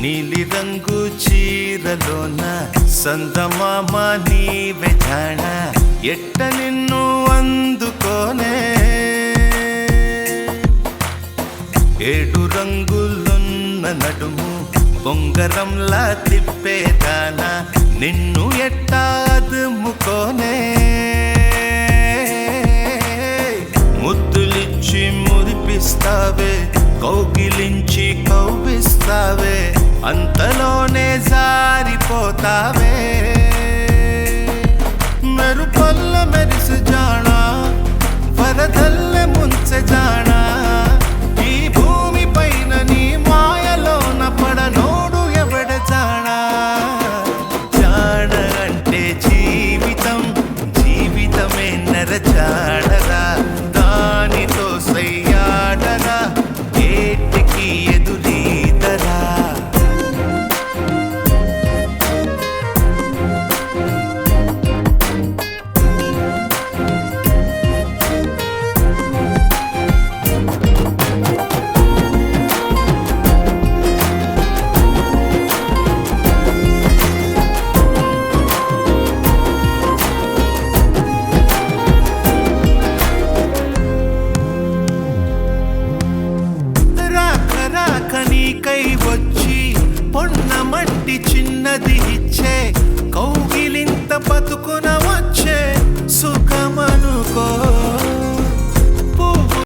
నీలి రంగు చీరలోన సందమామ నీవే జాణ ఎట్ట నిన్ను అందుకోనే ఏడు రంగులున్న నడుము బొంగరంలా తిప్పేదానా నిన్ను ఎట్టా అదుముకోనే ముద్దులిచ్చి మురిపిస్తావే కౌగిలించి కౌగిస్తావే అంతలోనే జారిపోతావే మెరుపల్ల మెరిసి జానా వరదల్లె ముంచె జానా ఈ భూమి పైన నీ మాయలోన పడనోడు ఎవడ జానా జాన అంటే జీవితం జీవితమే నరజాడరా దానితో సయ్యాడరా ఏటికి ఎదురీదరా నీకై వచ్చి పొన్న మట్టి చిన్నది ఇచ్చే కౌగిలించి